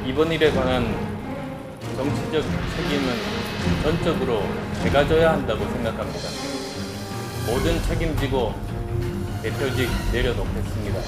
이번 일에 관한 정치적 책임은 전적으로 제가 져야 한다고 생각합니다. 모든 책임지고 대표직 내려놓겠습니다.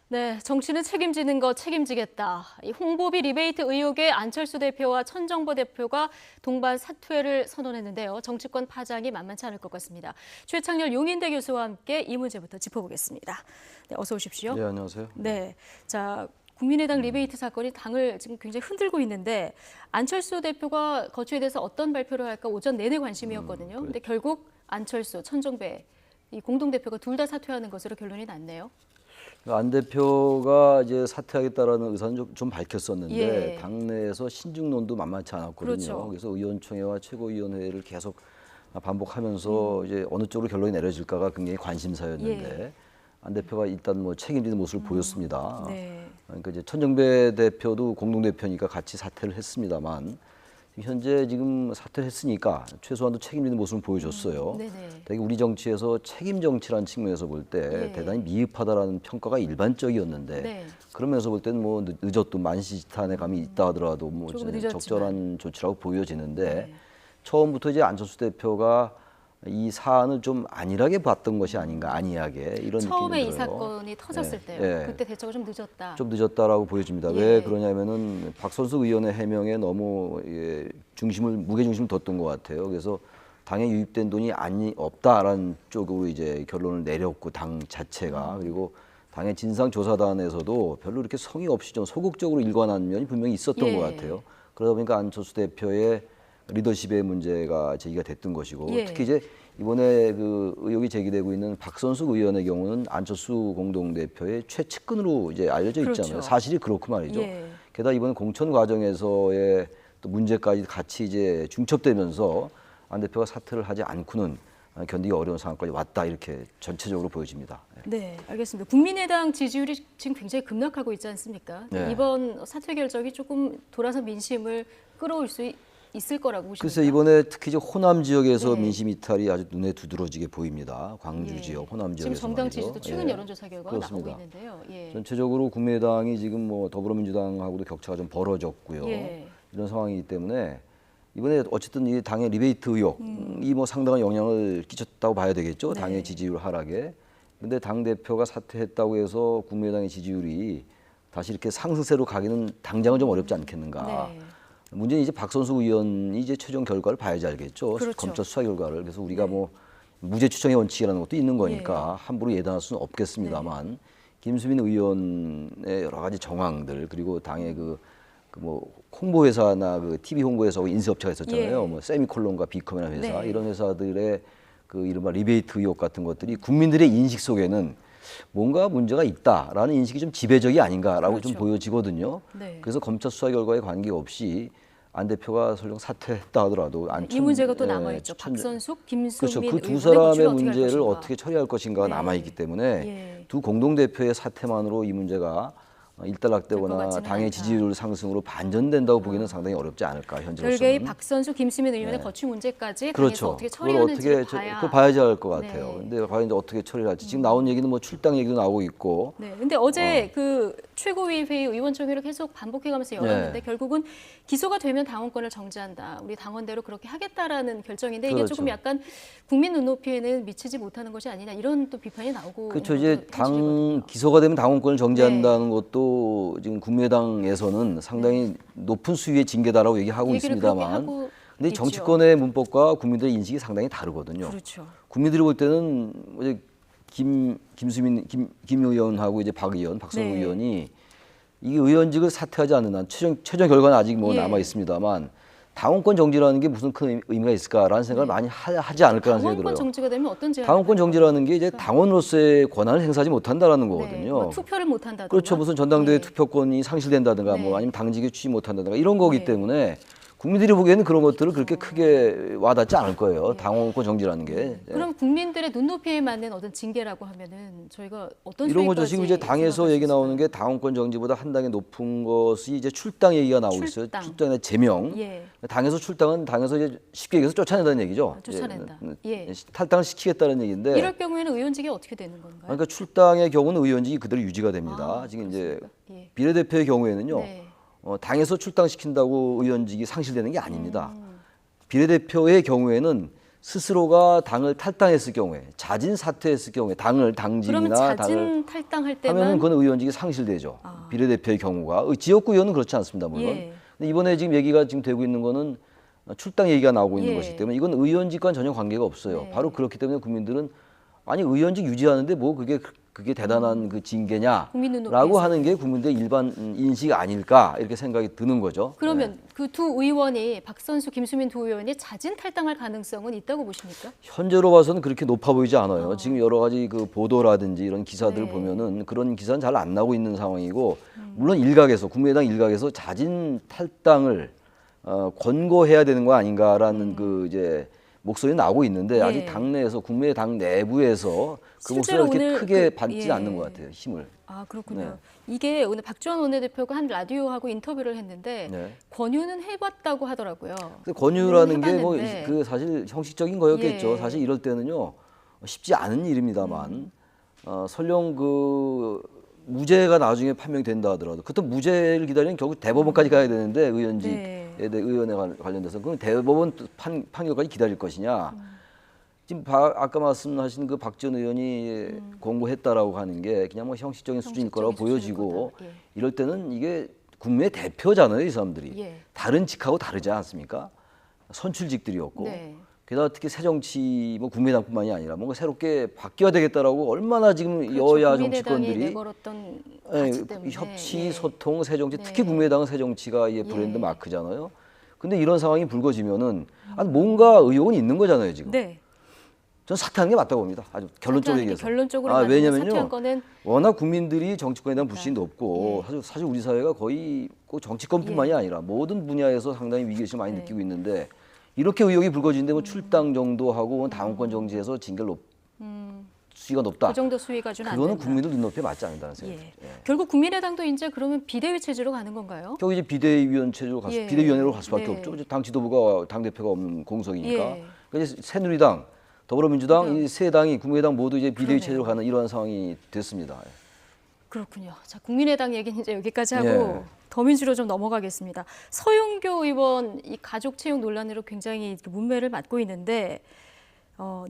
네, 정치는 책임지는 거 책임지겠다. 이 홍보비 리베이트 의혹에 안철수 대표와 천정보 대표가 동반 사퇴를 선언했는데요. 정치권 파장이 만만치 않을 것 같습니다. 최창렬 용인대 교수와 함께 이 문제부터 짚어보겠습니다. 네, 어서 오십시오. 네, 안녕하세요. 네, 자 국민의당 리베이트 사건이 당을 지금 굉장히 흔들고 있는데 안철수 대표가 거취에 대해서 어떤 발표를 할까 오전 내내 관심이었거든요. 근데 결국 안철수, 천정배 이 공동 대표가 둘 다 사퇴하는 것으로 결론이 났네요. 안 대표가 이제 사퇴하겠다라는 의사는 좀 밝혔었는데 예. 당내에서 신중론도 만만치 않았거든요. 그렇죠. 그래서 의원총회와 최고위원회를 계속 반복하면서 이제 어느 쪽으로 결론이 내려질까가 굉장히 관심사였는데 예. 안 대표가 일단 뭐 책임지는 모습을 보였습니다. 네. 그러니까 이제 천정배 대표도 공동 대표니까 같이 사퇴를 했습니다만 현재 지금 사퇴를 했으니까 최소한도 책임지는 모습을 보여줬어요. 네네. 되게 우리 정치에서 책임 정치라는 측면에서 볼 때 예. 대단히 미흡하다라는 평가가 일반적이었는데 네. 그러면서 볼 때는 뭐 늦어도 만시지탄의 감이 있다 하더라도 뭐 조금 이제 늦었지만. 적절한 조치라고 보여지는데 네. 처음부터 이제 안철수 대표가 이 사안을 좀 안일하게 봤던 것이 아닌가, 안이하게 이런 처음에 느낌이 이 들어요. 사건이 터졌을 예, 때요. 예. 그때 대처가 좀 늦었다. 좀 늦었다라고 보여집니다. 예. 왜 그러냐면은 박선수 의원의 해명에 너무 무게 중심을 뒀던 것 같아요. 그래서 당에 유입된 돈이 없다라는 쪽으로 이제 결론을 내렸고 당 자체가 그리고 당의 진상조사단에서도 별로 이렇게 성의 없이 좀 소극적으로 일관한 면이 분명히 있었던 예. 것 같아요. 그러다 보니까 안철수 대표의 리더십의 문제가 제기가 됐던 것이고 예. 특히 이제 이번에 그 의혹이 제기되고 있는 박선숙 의원의 경우는 안철수 공동대표의 최측근으로 이제 알려져 있잖아요. 그렇죠. 사실이 그렇고 말이죠. 예. 게다가 이번 공천 과정에서의 또 문제까지 같이 이제 중첩되면서 안 대표가 사퇴를 하지 않고는 견디기 어려운 상황까지 왔다 이렇게 전체적으로 보여집니다. 네, 알겠습니다. 국민의당 지지율이 지금 굉장히 급락하고 있지 않습니까? 네. 이번 사퇴 결정이 조금 돌아선 민심을 끌어올 수 있을 거라고 보십니까? 글쎄 이번에 특히 이제 호남 지역에서 네. 민심 이탈이 아주 눈에 두드러지게 보입니다. 광주 예. 지역, 호남 지금 지역에서 정당 말이죠. 지지도 최근 예. 여론조사 결과가 그렇습니다. 나오고 있는데요. 예. 전체적으로 국민의당이 지금 뭐 더불어민주당하고도 격차가 좀 벌어졌고요. 예. 이런 상황이기 때문에 이번에 어쨌든 이 당의 리베이트 의혹이 뭐 상당한 영향을 끼쳤다고 봐야 되겠죠. 네. 당의 지지율 하락에. 근데 당 대표가 사퇴했다고 해서 국민의당의 지지율이 다시 이렇게 상승세로 가기는 당장은 좀 어렵지 않겠는가. 네. 문제는 이제 박선수 의원이 이제 최종 결과를 봐야지 알겠죠. 그렇죠. 검찰 수사 결과를. 그래서 우리가 네. 뭐 무죄 추정의 원칙이라는 것도 있는 거니까 예. 함부로 예단할 수는 없겠습니다만 김수민 의원의 여러 가지 정황들 그리고 당의 그 뭐 홍보회사나 그 TV 홍보회사하고 인쇄업체가 있었잖아요. 예. 뭐 세미콜론과 비컴이라는 회사 네. 이런 회사들의 그 이른바 리베이트 의혹 같은 것들이 국민들의 인식 속에는 뭔가 문제가 있다라는 인식이 좀 지배적이 아닌가라고 그렇죠. 좀 보여지거든요. 네. 그래서 검찰 수사 결과에 관계없이 안 대표가 설령 사퇴했다 하더라도 이 문제가 또 남아있죠. 박선숙, 그렇죠. 김수민 그 두 의원의 사람의 거취를 문제를 할 어떻게 처리할 것인가가 네. 남아있기 때문에 예. 두 공동대표의 사퇴만으로 이 문제가 될 것 일단락되거나 같지는 당의 않다. 지지율 상승으로 반전된다고 보기는 상당히 어렵지 않을까 현재로서는. 별개의 박선숙, 김수민 의원의 네. 거취 문제까지 당에서 그렇죠. 어떻게 그걸 처리하는지 어떻게 봐야. 그거 봐야지 할 것 같아요. 네. 근데 과연 이제 어떻게 처리를 할지 지금 나온 얘기는 뭐 출당 얘기도 나오고 있고. 네, 근데 어제 그 최고위 회의 의원총회를 계속 반복해가면서 열었는데 네. 결국은 기소가 되면 당원권을 정지한다. 우리 당원대로 그렇게 하겠다라는 결정인데 이게 그렇죠. 조금 약간 국민 눈높이에는 미치지 못하는 것이 아니냐 이런 또 비판이 나오고 그렇죠. 있는 이제 것도 당 사실이거든요. 기소가 되면 당원권을 정지한다는 네. 것도 지금 국민의당에서는 상당히 높은 수위의 징계다라고 얘기하고 얘기를 그렇게 있습니다만, 하고 근데 있죠. 정치권의 문법과 국민들의 인식이 상당히 다르거든요. 그렇죠. 국민들이 볼 때는 이제 김 의원하고 이제 박 의원, 박성우 네. 의원이 이 의원직을 사퇴하지 않는 한 최종 결과는 아직 뭐 예. 남아 있습니다만 당원권 정지라는 게 무슨 큰 의미가 있을까라는 생각을 네. 많이 하지 않을까라는 생각이 당원권 들어요. 정지가 되면 어떤 제한이 당원권 정지라는 게 이제 당원으로서의 권한을 행사하지 못한다라는 네, 거거든요. 뭐 투표를 못 한다든가. 그렇죠. 무슨 전당대회 예. 투표권이 상실된다든가 네. 뭐 아니면 당직에 취임 못한다든가 이런 거기 네. 때문에 국민들이 보기에는 그런 것들을 그렇게 크게 와닿지 않을 거예요. 당원권 정지라는 게. 그럼 국민들의 눈높이에 맞는 어떤 징계라고 하면은 저희가 어떤 이런 거죠. 수위까지 지금 이제 당에서 생각할 수 얘기 나오는 있을까요? 게 당원권 정지보다 한 단계 높은 것이 이제 출당 얘기가 나오고 있어요. 출당. 출당의 제명. 예. 당에서 출당은 당에서 이제 쉽게 얘기해서 쫓아낸다는 얘기죠. 쫓아낸다. 예. 탈당을 시키겠다는 얘기인데. 이럴 경우에는 의원직이 어떻게 되는 건가요? 그러니까 출당의 경우는 의원직이 그대로 유지가 됩니다. 아, 지금 이제 그렇습니까? 예. 비례대표의 경우에는요. 네. 당에서 출당시킨다고 의원직이 상실되는 게 아닙니다. 비례대표의 경우에는 스스로가 당을 탈당했을 경우에, 자진 사퇴했을 경우에 그러면 당직이나 당을 자진 탈당할 때만 하면은 그건 의원직이 상실되죠. 아. 비례대표의 경우가 지역구 의원은 그렇지 않습니다. 물론. 예. 근데 이번에 지금 얘기가 지금 되고 있는 거는 출당 얘기가 나오고 있는 예. 것이기 때문에 이건 의원직과는 전혀 관계가 없어요. 네. 바로 그렇기 때문에 국민들은 아니 의원직 유지하는데 뭐 그게 대단한 그 국민 눈높이에서. 징계냐라고 하는 게 국민들의 일반 인식 아닐까 이렇게 생각이 드는 거죠. 그러면 그 두 의원이 박선수, 김수민 두 의원이 자진 탈당할 가능성은 있다고 보십니까? 현재로 봐서는 그렇게 높아 보이지 않아요. 지금 여러 가지 그 보도라든지 이런 기사들을 네. 보면은 그런 기사는 잘 안 나오고 있는 상황이고 물론 일각에서 국민의당 일각에서 자진 탈당을 권고해야 되는 거 아닌가라는 그 이제 목소리 나오고 있는데 예. 아직 당내에서 국민의당 내부에서 그 실제로 목소리가 그렇게 오늘 크게 그- 받지 예. 않는 것 같아요. 힘을. 아 그렇군요. 네. 이게 오늘 박지원 원내대표가 한 라디오하고 인터뷰를 했는데 네. 권유는 해봤다고 하더라고요. 근데 권유라는 게 뭐 해봤는데. 그 사실 형식적인 거였겠죠. 예. 사실 이럴 때는요 쉽지 않은 일입니다만 설령 그 무죄가 나중에 판명된다 하더라도 그때 무죄를 기다리면 결국 대법원까지 가야 되는데 의원직에 네. 대해 의원에 관련돼서 그럼 대법원 판결까지 기다릴 것이냐. 지금 아까 말씀하신 그 박지원 의원이 권고했다라고 하는 게 그냥 뭐 형식적인 수준일 거라고 형식적인 보여지고 수준일 거다. 예. 이럴 때는 이게 국민의 대표잖아요, 이 사람들이. 예. 다른 직하고 다르지 않습니까? 선출직들이었고 네. 게다가 특히 새정치 뭐 국민의당뿐만이 아니라 뭔가 새롭게 바뀌어야 되겠다라고 얼마나 지금 그렇죠. 여야 국민의당이 정치권들이 내걸었던 예, 가치 때문에. 협치, 예. 소통, 새정치 네. 특히 국민의당은 새정치가 이 브랜드 예. 마크잖아요. 근데 이런 상황이 불거지면은 아니, 뭔가 의혹은 있는 거잖아요, 지금. 네. 전 사퇴하는 게 맞다고 봅니다. 아주 결론적으로 얘기해서. 결론적으로 왜냐면요. 사퇴한 거는 워낙 국민들이 정치권에 대한 불신이 높고 예. 사실 우리 사회가 거의 꼭 정치권뿐만이 아니라 모든 분야에서 상당히 위기의식을 많이 네. 느끼고 있는데 이렇게 의혹이 불거지는데 뭐 출당 정도 하고 뭐 당원권 정지해서 징계를 수위가 높다. 그 정도 수위가 좀 안 된다. 그거는 국민들 눈높이에 맞지 않는다는 생각이죠. 예. 결국 국민의당도 이제 그러면 비대위 체제로 가는 건가요? 결국 이제 비대위원 체제로 예. 비대위원회로 갈 수밖에 네. 없죠. 이제 당 지도부가 당 대표가 없는 공석이니까. 예. 그러니까 이제 새누리당, 더불어민주당 그러니까. 이 세 당이 국민의당 모두 이제 비대위 그러네요. 체제로 가는 이러한 상황이 됐습니다. 그렇군요. 자, 국민의당 얘기는 이제 여기까지 하고 예. 더민주로 좀 넘어가겠습니다. 서영교 의원 이 가족 채용 논란으로 굉장히 문매를 맞고 있는데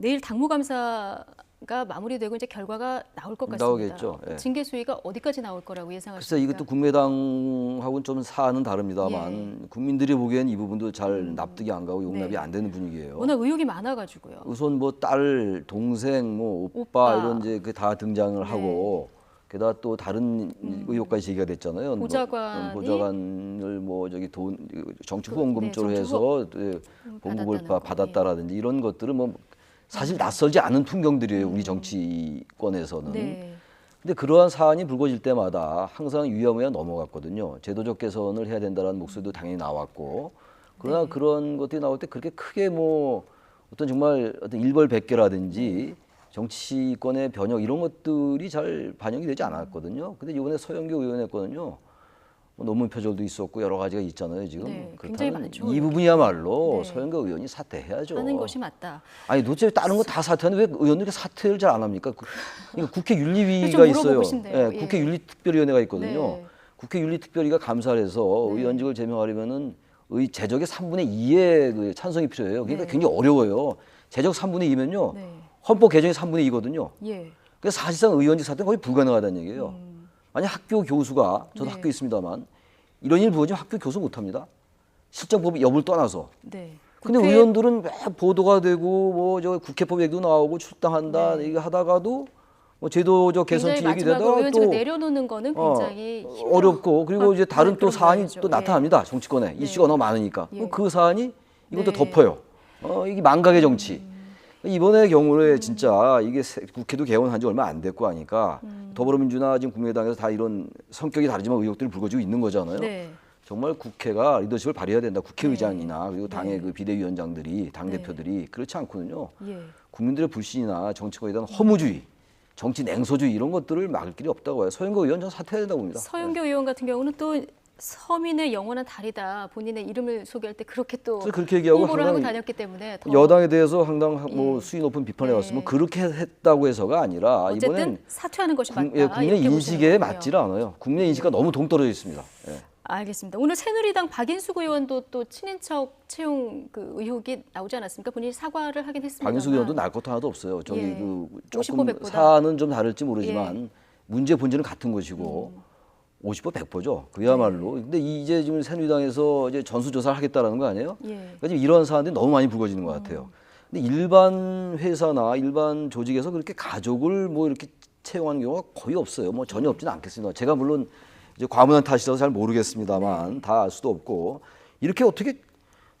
내일 당무감사가 마무리되고 이제 결과가 나올 것 같습니다. 나오겠죠. 예. 징계 수위가 어디까지 나올 거라고 예상하십니까? 글쎄 이것도 국민의당하고는 좀 사안은 다릅니다만 국민들이 보기엔 이 부분도 잘 납득이 안 가고 용납이 네. 안 되는 분위기예요. 워낙 의혹이 많아가지고요. 우선 뭐 딸, 동생, 뭐 오빠, 오빠. 이런 이제 그 다 등장을 네. 하고 게다가 또 다른 의혹까지 제기가 됐잖아요. 뭐, 보좌관이 보좌관을 뭐 저기 돈 정치 후원금 네, 쪽으로 정치 해서 보급을 받았다는 거. 받았다라든지 이런 것들은 뭐 사실 낯설지 않은 풍경들이에요. 우리 정치권에서는. 네. 근데 그러한 사안이 불거질 때마다 항상 유야무야 넘어갔거든요. 제도적 개선을 해야 된다는 목소리도 당연히 나왔고 그러나 네. 그런 것들이 나올 때 그렇게 크게 뭐 어떤 정말 어떤 일벌백계라든지 정치권의 변혁 이런 것들이 잘 반영이 되지 않았거든요. 근데 이번에 서영교 의원의 건은요. 뭐 논문 표절도 있었고 여러 가지가 있잖아요. 지금 네, 굉장히 그렇다면 많죠, 이 이렇게. 부분이야말로 네. 서영교 의원이 사퇴해야죠. 하는 것이 맞다. 아니 도대체 다른 거 다 사퇴하는데 왜 의원들이 사퇴를 잘 안 합니까? 그러니까 국회 좀 윤리위가 물어보고 있어요. 싶네요. 예, 예. 국회 윤리특별위원회가 있거든요. 네. 국회 윤리특별위가 감사를 해서 네. 의원직을 제명하려면은 제적의 3분의 2의 그 찬성이 필요해요. 그러니까 네. 굉장히 어려워요. 제적 3분의 2면요. 네. 헌법 개정이 3분의 2거든요. 예. 그래서 사실상 의원직 사퇴는 거의 불가능하다는 얘기예요. 만약 학교 교수가 저도 네. 학교 있습니다만 이런 일 부어지면 학교 교수 못합니다. 실정법 여부를 떠나서. 네. 근데 국회- 의원들은 왜 보도가 되고 뭐 저 국회법 얘기도 나오고 출당한다 네. 얘기 하다가도 뭐 제도적 굉장히 개선치 마지막으로 얘기되다가 의원직을 또 내려놓는 거는 굉장히 어렵고 그리고 이제 다른 또 그런 사안이 거야죠. 또 예. 나타납니다 정치권에 네. 이슈가 너무 많으니까 예. 그 사안이 이것도 네. 덮어요. 이게 망각의 정치. 이번의 경우에 진짜 이게 국회도 개원한 지 얼마 안 됐고 하니까 더불어민주나 지금 국민의당에서 다 이런 성격이 다르지만 의혹들이 불거지고 있는 거잖아요. 네. 정말 국회가 리더십을 발휘해야 된다. 국회의장이나 그리고 당의 네. 그 비대위원장들이 당 네. 대표들이 그렇지 않거든요. 예. 국민들의 불신이나 정치권에 대한 허무주의, 정치 냉소주의 이런 것들을 막을 길이 없다고 해요. 서영교 의원 전 사퇴해야 된다고 봅니다. 서영교 의원 같은 경우는 또 서민의 영원한 달이다. 본인의 이름을 소개할 때 그렇게 또 그래서 그렇게 얘기하고 홍보를 하고 항상 다녔기 때문에 더 여당에 대해서 상당 뭐 예. 수위 높은 비판을 해왔으면 네. 그렇게 했다고 해서가 아니라 어쨌든 이번엔 사퇴하는 것이 맞다. 국민의 이렇게 인식에 보시는 거군요. 맞지를 않아요. 국민의 인식과 너무 동떨어져 있습니다. 예. 알겠습니다. 오늘 새누리당 박인숙 의원도 또 친인척 채용 그 의혹이 나오지 않았습니까? 본인이 사과를 하긴 했습니다. 박인숙 의원도 날 것도 하나도 없어요. 저기 예. 그 50% 조금 100%보다. 사안은 좀 다를지 모르지만 예. 문제 본질은 같은 것이고 50% 100%죠. 그야말로. 근데 이제 지금 새누리당에서 이제 전수조사를 하겠다라는 거 아니에요? 예. 그러니까 지금 이런 사안들이 너무 많이 불거지는 것 같아요. 근데 일반 회사나 일반 조직에서 그렇게 가족을 뭐 이렇게 채용하는 경우가 거의 없어요. 뭐 전혀 없지는 않겠습니다. 제가 물론 이제 과문한 탓이라서 잘 모르겠습니다만 다 알 수도 없고 이렇게 어떻게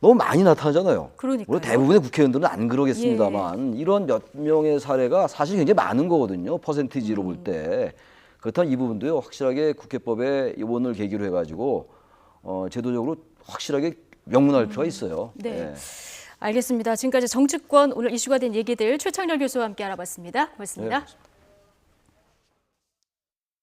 너무 많이 나타나잖아요. 그러니까요. 물론 대부분의 국회의원들은 안 그러겠습니다만 이런 몇 명의 사례가 사실 굉장히 많은 거거든요. 퍼센티지로 볼 때. 그렇다면 이 부분도요. 확실하게 국회법에 오늘 계기로 해가지고 제도적으로 확실하게 명문화할 필요가 있어요. 네. 예. 알겠습니다. 지금까지 정치권 오늘 이슈가 된 얘기들 최창렬 교수와 함께 알아봤습니다. 고맙습니다. 네, 고맙습니다.